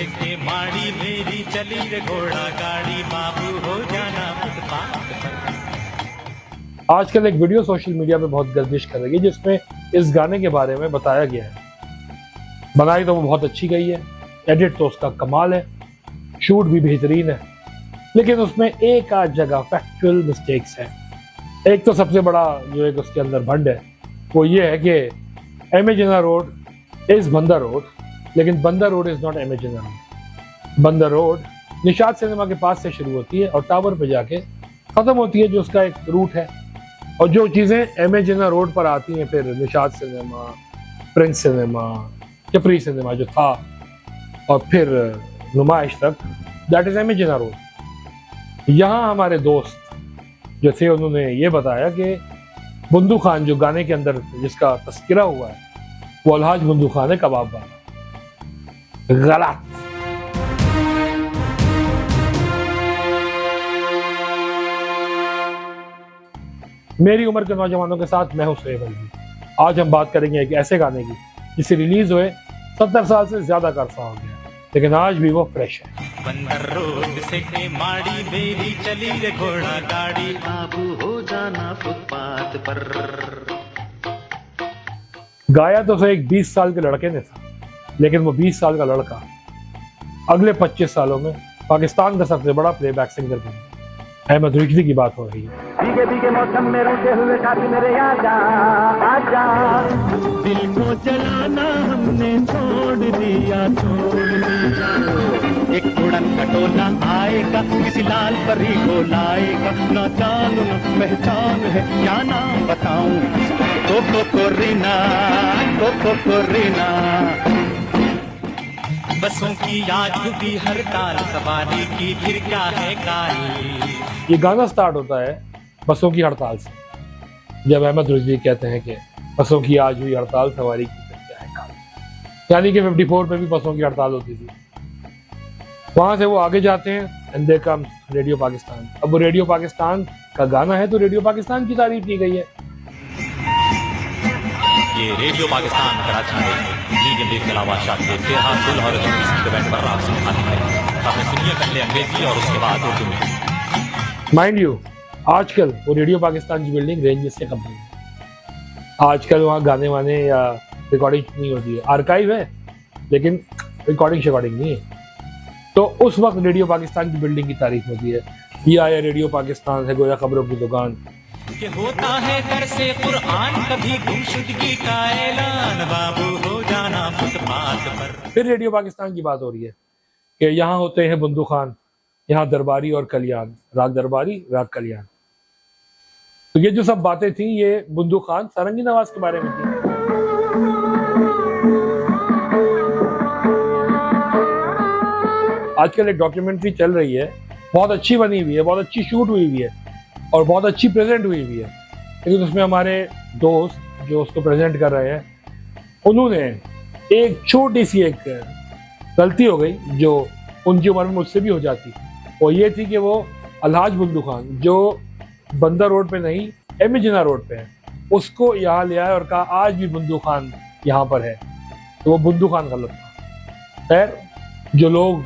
से माड़ी मेरी चली रे घोड़ा गाड़ी बाबू हो जाना फुटपाथ पर। आजकल एक वीडियो सोशल मीडिया पे बहुत गर्दिश कर रही है जिसमें इस गाने के बारे में बताया गया है। बनाई तो वो बहुत अच्छी गई है, एडिट तो उसका कमाल है, शूट भी बेहतरीन है, लेकिन उसमें एक आध जगह फैक्चुअल मिस्टेक्स हैं। एक तो सबसे बड़ा जो एक उसके अंदर भंड है वो ये है कि M A Jinnah road is Bunder road, लेकिन Bunder road is not M A Jinnah road. Bunder road Nishat cinema के पास से शुरू होती है और टावर पे जाके खत्म होती है, जो उसका एक रूट है। और जो चीज़ें एम ए जिन्ना रोड पर आती हैं, फिर Nishat cinema, prince cinema, Capri cinema जो था, और फिर नुमाइश तक, that is M A Jinnah road. यहाँ हमारे दोस्त जो थे उन्होंने ये बताया कि बुंदू खान जो गाने के अंदर जिसका तस्करा हुआ है वो अलहाज बुंदू खान है कबाब वाला। गलत। मेरी उम्र के नौजवानों के साथ मैं हूं सुहेब अलवी। आज हम बात करेंगे एक ऐसे गाने की जिसे रिलीज हुए 70 साल से ज्यादा का अरसा हो गया, लेकिन आज भी वो फ्रेश है। बंदर रोड से माड़ी मेरी चली रे घोड़ा गाड़ी बाबू हो जाना फुटपाथ पर। गाया तो उसे एक 20 साल के लड़के ने था, लेकिन वो 20 साल का लड़का अगले 25 सालों में पाकिस्तान का सबसे बड़ा प्लेबैक सिंगर बन गया। अहमद रिजवी की बात हो रही है। भीगे भीगे मौसम में रोते हुए काफी मेरे आजा आजा, दिल को जलाना हमने छोड़ दिया। एक उड़न खटोला आएगा किसी लाल परी को लाएगा, ना जान न पहचान है क्या नाम बताऊं, कोको रीना कोको रीना। बसों की आज भी हड़ताल सवारी की फिर क्या है काल। ये गाना स्टार्ट होता है बसों की हड़ताल से, जब अहमद रिजवी कहते हैं कि बसों की आज हुई हड़ताल सवारी की फिर क्या है काल, यानी कि 54 में भी बसों की हड़ताल होती थी। वहां से वो आगे जाते हैं and they comes radio Pakistan. अब वो रेडियो पाकिस्तान का गाना है तो रेडियो पाकिस्तान की तारीफ की गई है। ये रेडियो पाकिस्तान कराची में मीडियम वेव के अलावा शायद तेरह सोलह और 24 के बैंड पर रात से दिखाती है। आपने सुनिए पहले अंग्रेजी और उसके बाद उर्दू में। माइंड यू, आजकल वो रेडियो पाकिस्तान की बिल्डिंग रेंजेस के कब्जे में। आजकल वहाँ गाने वाने या रिकॉर्डिंग नहीं होती है, आर्काइव है लेकिन रिकॉर्डिंग नहीं है। तो उस वक्त रेडियो पाकिस्तान की बिल्डिंग की तारीफ होती है। ये आया रेडियो पाकिस्तान है गोया खबरों की दुकान। कि होता है घर से कुरान कभी गुमशुदगी का ऐलान बाबू हो जाना फुटपाथ पर। फिर रेडियो पाकिस्तान की बात हो रही है कि यहाँ होते हैं बुंदू खान, यहाँ दरबारी और कल्याण, राग दरबारी राग कल्याण। तो ये जो सब बातें थी ये बुंदू खान सारंगी नवाज के बारे में थी। आजकल एक डॉक्यूमेंट्री चल रही है, बहुत अच्छी बनी हुई है, बहुत अच्छी शूट हुई हुई है और बहुत अच्छी प्रेजेंट हुई हुई है, लेकिन उसमें हमारे दोस्त जो उसको प्रेजेंट कर रहे हैं उन्होंने एक छोटी सी एक गलती हो गई जो उनकी उम्र में मुझसे भी हो जाती, और ये थी कि वो अलहाज बुंदू खान जो बंदर रोड पे नहीं एम ए जिन्ना रोड पे है उसको यहाँ ले आए और कहा आज भी बुंदू खान यहाँ पर है, तो वो बुंदू खान गलत था। खैर जो लोग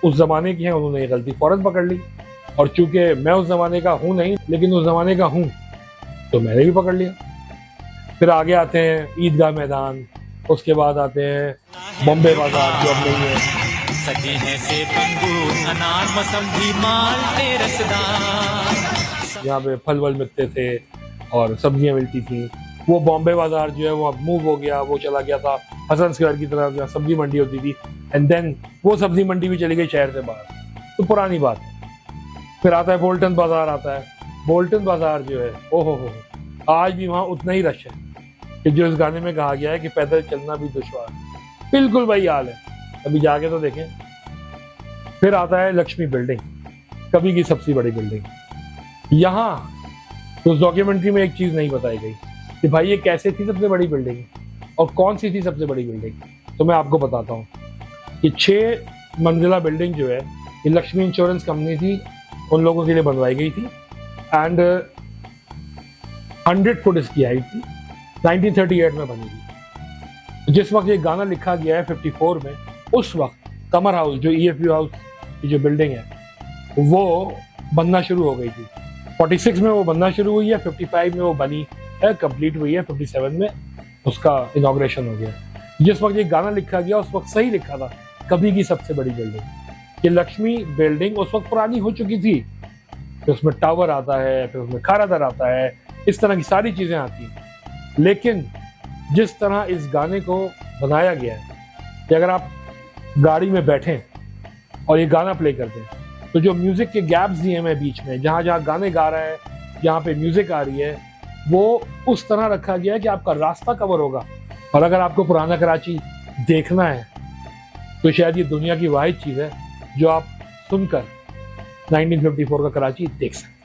उस जमाने के हैं उन्होंने ये गलती फौरन पकड़ ली, और चूंकि मैं उस जमाने का हूँ नहीं लेकिन उस जमाने का हूँ तो मैंने भी पकड़ लिया। फिर आगे आते हैं ईदगाह मैदान, उसके बाद आते हैं बॉम्बे बाजार जो अब नहीं है। सजे हैं से अनार मौसमी माल ते रसदार, यहाँ पे फल वल मिलते थे और सब्जियां मिलती थी। वो बॉम्बे बाजार जो है वो अब मूव हो गया, वो चला गया था हसन स्क्वायर की तरफ जहाँ सब्जी मंडी होती थी, एंड देन वो सब्जी मंडी भी चली गई शहर से बाहर, तो पुरानी बात है। फिर आता है बोल्टन बाजार, आता है बोल्टन बाजार जो है ओहो हो, आज भी वहाँ उतना ही रश है कि जो इस गाने में कहा गया है कि पैदल चलना भी दुश्वार, बिल्कुल वही हाल है, अभी जाके तो देखें। फिर आता है लक्ष्मी बिल्डिंग, कभी की सबसे बड़ी बिल्डिंग। यहाँ तो उस डॉक्यूमेंट्री में एक चीज़ नहीं बताई गई कि भाई ये कैसे थी सबसे बड़ी बिल्डिंग और कौन सी थी सबसे बड़ी बिल्डिंग। तो मैं आपको बताता हूँ कि 6 मंजिला बिल्डिंग जो है ये लक्ष्मी इंश्योरेंस कंपनी थी, उन लोगों के लिए बनवाई गई थी, एंड 100 फुट इसकी हाइट थी, 1938 में बनी थी। जिस वक्त ये गाना लिखा गया है 54 में, उस वक्त कमर हाउस जो EFU हाउस की जो बिल्डिंग है वो बनना शुरू हो गई थी। 46 में वो बनना शुरू हुई है, 55 में वो बनी है, कंप्लीट हुई है, 57 में उसका इनॉग्रेशन हो गया। जिस वक्त ये गाना लिखा गया उस वक्त सही लिखा था, कभी की सबसे बड़ी बिल्डिंग। ये लक्ष्मी बिल्डिंग उस वक्त पुरानी हो चुकी थी, फिर उसमें टावर आता है, फिर उसमें खारादर आता है, इस तरह की सारी चीजें आती हैं। लेकिन जिस तरह इस गाने को बनाया गया है कि अगर आप गाड़ी में बैठें और ये गाना प्ले करते हैं तो जो म्यूजिक के गैप्स दिए हैं बीच में, जहाँ जहाँ गाने गा रहा है, जहाँ पे म्यूजिक आ रही है, वो उस तरह रखा गया है कि आपका रास्ता कवर होगा। और अगर आपको पुराना कराची देखना है तो शायद ये दुनिया की वाहिद चीज़ है जो आप सुनकर 1954 का कराची देख सकते हैं।